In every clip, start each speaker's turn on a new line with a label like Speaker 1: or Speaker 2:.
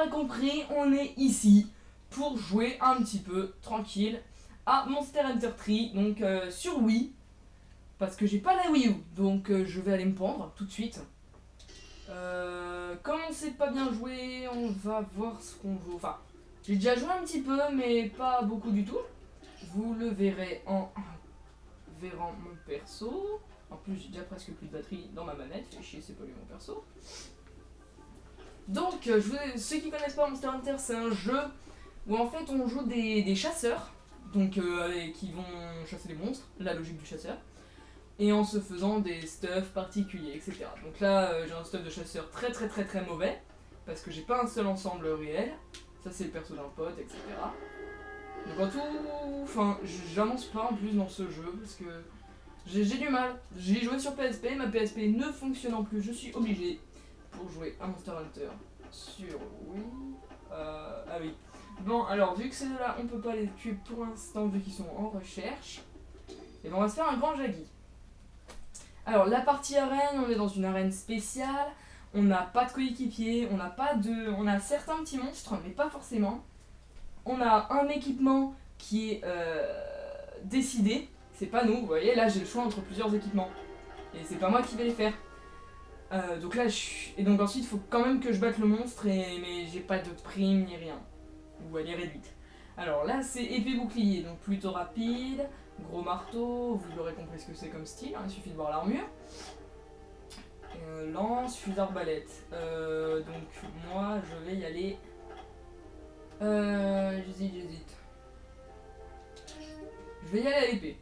Speaker 1: l'aurez compris, on est ici pour jouer un petit peu tranquille à Monster Hunter 3, donc sur Wii, parce que j'ai pas la Wii U, donc je vais aller me pendre tout de suite. Comme on sait pas bien jouer, on va voir ce qu'on vaut. Enfin, j'ai déjà joué un petit peu, mais pas beaucoup du tout. Vous le verrez en verrant mon perso. En plus, j'ai déjà presque plus de batterie dans ma manette. Fait chier, c'est pas lui mon perso. Donc, ceux qui connaissent pas Monster Hunter, c'est un jeu où en fait on joue des chasseurs, donc qui vont chasser les monstres, la logique du chasseur, et en se faisant des stuffs particuliers, etc. Donc là, j'ai un stuff de chasseur très mauvais, parce que j'ai pas un seul ensemble réel. Ça, c'est le perso d'un pote, etc. Donc en tout, enfin, j'avance pas en plus dans ce jeu, parce que j'ai du mal. J'ai joué sur PSP, ma PSP ne fonctionnant plus, je suis obligé, pour jouer à Monster Hunter sur Wii. Ah oui. Bon, alors, vu que ces deux-là, on peut pas les tuer pour l'instant, vu qu'ils sont en recherche, et ben on va se faire un grand Jaggi. Alors, la partie arène, on est dans une arène spéciale, on n'a pas de coéquipier, on a certains petits monstres, mais pas forcément. On a un équipement qui est décidé, c'est pas nous, vous voyez, là j'ai le choix entre plusieurs équipements, et c'est pas moi qui vais les faire. Donc là, et donc ensuite, il faut quand même que je batte le monstre, mais j'ai pas de prime ni rien. Ou elle est réduite. Alors là, c'est épée bouclier, donc plutôt rapide. Gros marteau, vous l'aurez compris ce que c'est comme style, hein, il suffit de voir l'armure. Lance, fusil d'arbalète. Donc moi, je vais y aller. J'hésite. Je vais y aller à l'épée.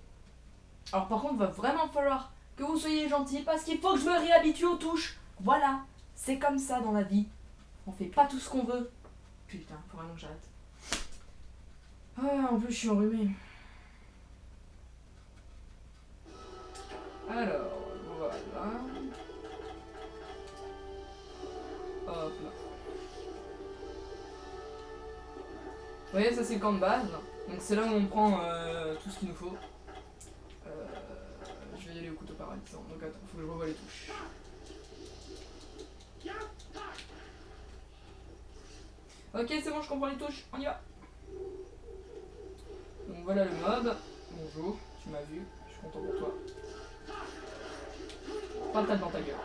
Speaker 1: Alors par contre, il va vraiment falloir que vous soyez gentil parce qu'il faut que je me réhabitue aux touches. Voilà, c'est comme ça dans la vie. On fait pas tout ce qu'on veut. Putain, faut vraiment que j'arrête. Ah, en plus, je suis enrhumée. Alors, voilà. Hop là. Vous voyez, ça c'est le camp de base. Donc c'est là où on prend tout ce qu'il nous faut. Je vais y aller au couteau paralysant. Donc attends, faut que je revoie les touches. Ok, c'est bon, je comprends les touches. On y va. Donc voilà le mob. Bonjour, tu m'as vu. Je suis content pour toi. Patate dans ta gueule.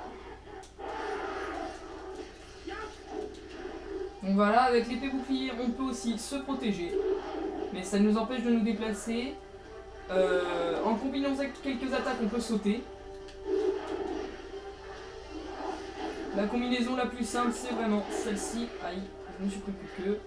Speaker 1: Donc voilà, avec l'épée bouclier, on peut aussi se protéger. Mais ça nous empêche de nous déplacer. En combinant avec quelques attaques, on peut sauter. La combinaison la plus simple, c'est vraiment celle-ci. Aïe, je me suis pris plus que.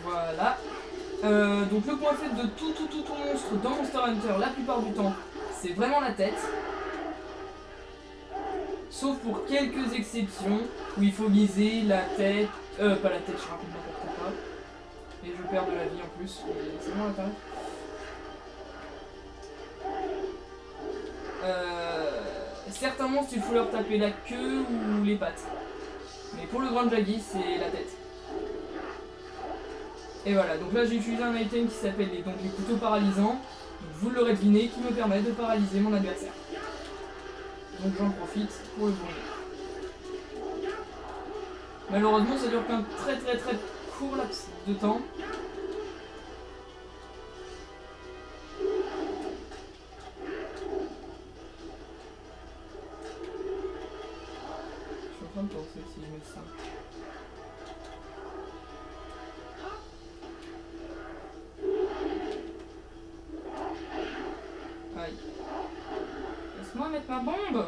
Speaker 1: Voilà. Donc le point faible de tout monstre dans Monster Hunter, la plupart du temps, c'est vraiment la tête. Sauf pour quelques exceptions, où il faut viser la tête... pas la tête, je raconte n'importe quoi. Et je perds de la vie en plus. C'est bon, là, certains monstres, il faut leur taper la queue ou les pattes. Mais pour le grand Jaggi, c'est la tête. Et voilà, donc là j'ai utilisé un item qui s'appelle les couteaux paralysants. Donc vous l'aurez deviné, qui me permet de paralyser mon adversaire. Donc j'en profite pour le brûler. Malheureusement ça dure qu'un très court laps de temps. Je suis en train de penser si je mets ça. Aïe. Laisse-moi mettre ma bombe.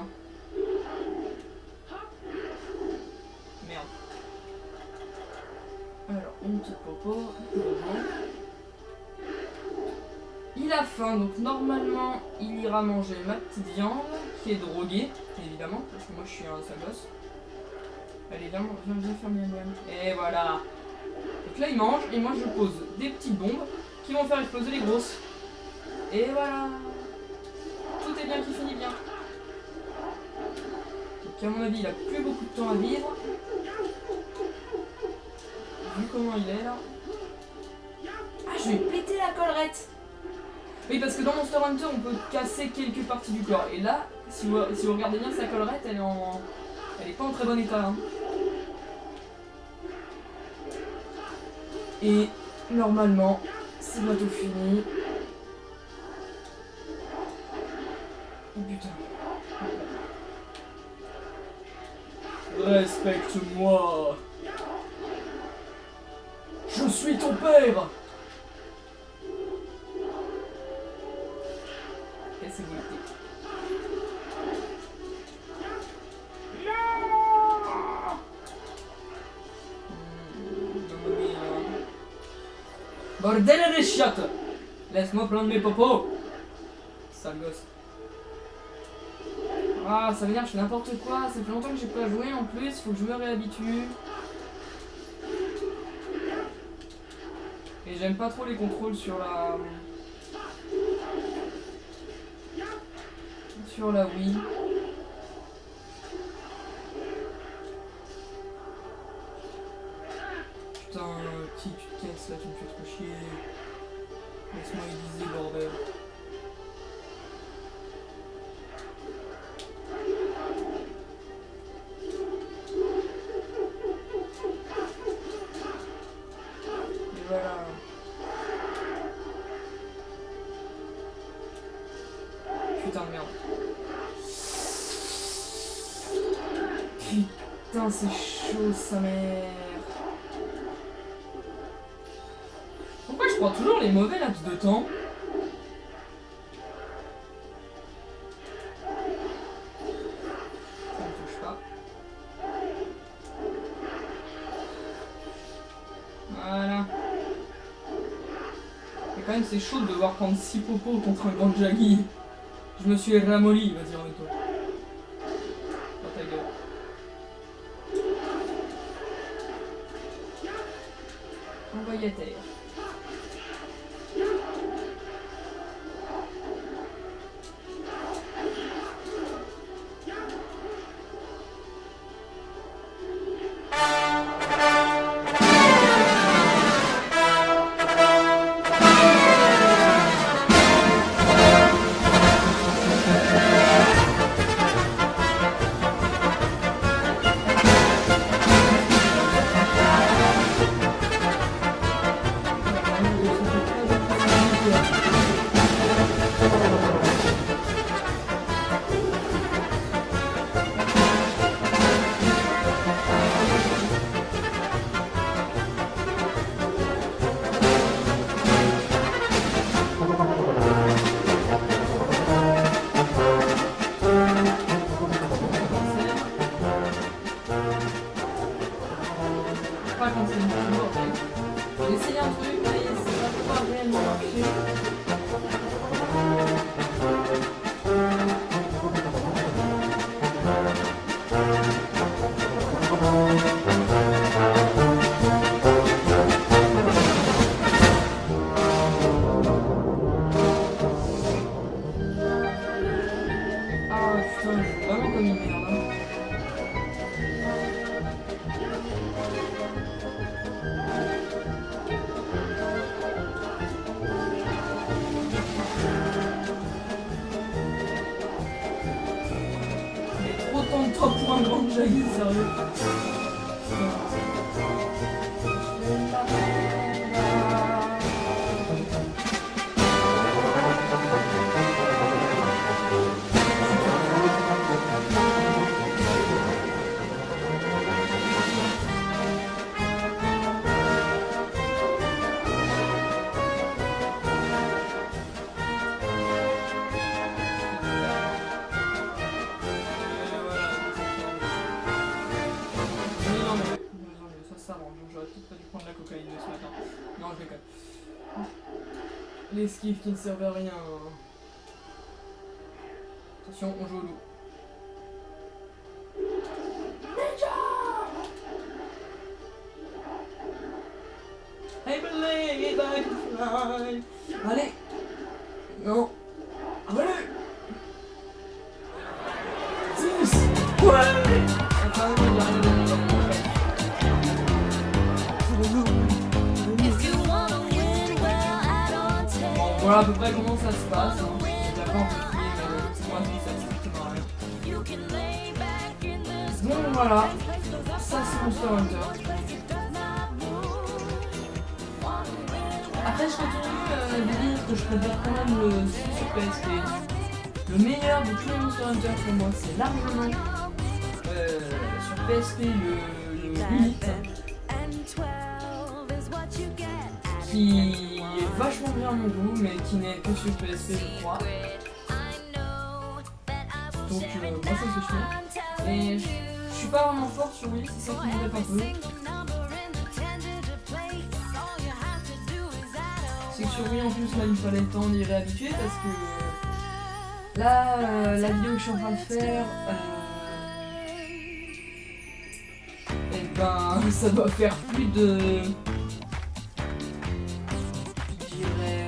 Speaker 1: Merde. Alors, une petite popo. Il a faim, donc normalement, il ira manger ma petite viande, qui est droguée, évidemment, parce que moi je suis un sale gosse. Allez, viens faire miam miam. Et voilà. Donc là, il mange, et moi je pose des petites bombes qui vont faire exploser les grosses. Et voilà. Tout est bien qui finit bien. Donc à mon avis, il a plus beaucoup de temps à vivre. plus comment il est là. Ah, je vais péter la collerette. Oui, parce que dans Monster Hunter, on peut casser quelques parties du corps. Et là, si vous regardez bien sa collerette, elle est pas en très bon état. Hein. Et normalement, c'est bientôt fini. Oh putain. Respecte-moi. Je suis ton père. Cassez-vous la tête. Bordel des chiottes. Laisse-moi prendre mes popos. Sale gosse. Ah, ça veut dire que je fais n'importe quoi. Ça fait longtemps que j'ai pas joué en plus. Faut que je me réhabitue. Et j'aime pas trop les contrôles sur la Wii. Putain, petit, tu te casses là, tu me fais trop chier. Laisse-moi aiguiser, bordel. Et voilà. Putain de merde. Putain, c'est chaud, sa mère. Pourquoi je prends toujours les mauvais laps de temps? Ça ne touche pas. Voilà. Et quand même, c'est chaud de devoir prendre 6 popos contre un grand Jaggy. Je me suis ramolli, vas-y, remets-toi. Dans ta gueule. Envoyé à terre. Pas quand c'est une petite bordel. J'ai essayé un truc, mais ça va pas réellement marcher. Ah putain, je suis vraiment comme une merde. Hein. Autant de temps pour un grand Jaggy, sérieux. J'aurais peut-être pas dû prendre la cocaïne ce matin. Non, je déconne. L'esquive qui ne servait à rien. Attention, on joue au loup. I believe I can fly. Allez. Non. Allez. 10. Ouais. Attends, il y a rien de Voilà à peu près comment ça se passe. Hein. J'ai déjà pas un peu fouillé, mais moi ça me sert strictement à rien. Donc voilà, ça c'est Monster Hunter. Après je continue de dire que je préfère quand même le sur PSP. Le meilleur de tous les Monster Hunter pour moi c'est largement sur PSP le Unite. Qui est vachement bien à mon goût mais qui n'est que sur PSP je crois. Donc moi ça me fait chier. Et je suis pas vraiment fort sur Wii, c'est ça qui m'embête un peu. C'est que sur Wii en plus là il me fallait le temps d'y réhabituer parce que là la vidéo que je suis en train de faire et ben ça doit faire plus de je dirais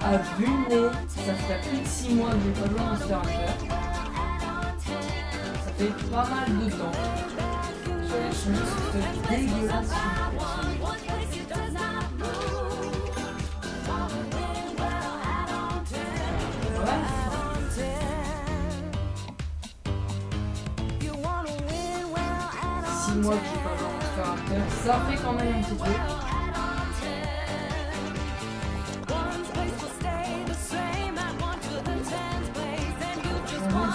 Speaker 1: à vue nez, ça ferait plus de 6 mois que j'ai pas joué à Monster Hunter. Ça fait pas mal de temps. Sur les sons, c'est dégueulasse. Ouais. 6 mois que j'ai pas joué à Monster Hunter, ça fait quand même un petit peu.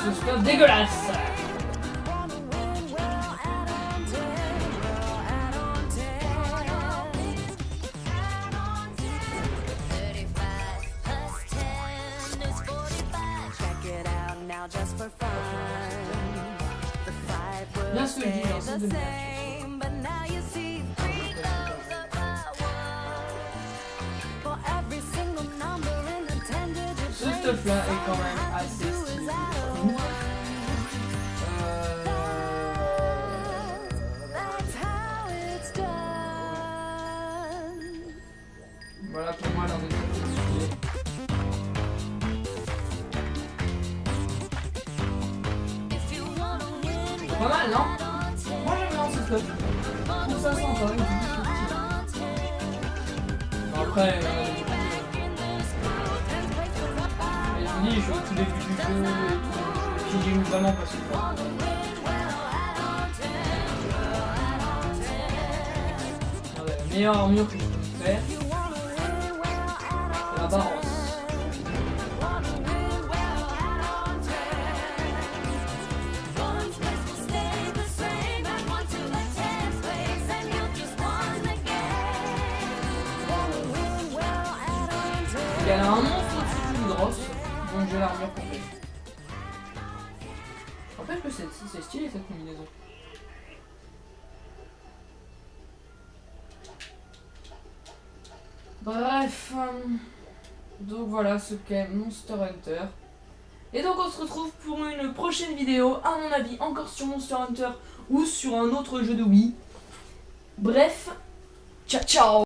Speaker 1: Ce stuff dégueulasse. Bien ce que je dis, c'est de ce stuff là est quand même assez stylé. Voilà pour moi l'un des trucs stylés. Pas mal non? Moi j'aime bien ce stuff. Je trouve ça sympa, il est stylé. Bon, après, je vous dis, je suis au tout début du jeu et tout. Puis j'ai eu vraiment pas super. La meilleure armure que je peux me faire, c'est la Barosse. Il y a un monstre au-dessus du Dross, donc j'ai l'armure complète. En fait, c'est stylé cette combinaison. Bref, donc voilà ce qu'est Monster Hunter. Et donc on se retrouve pour une prochaine vidéo, à mon avis encore sur Monster Hunter ou sur un autre jeu de Wii. Bref, ciao ciao.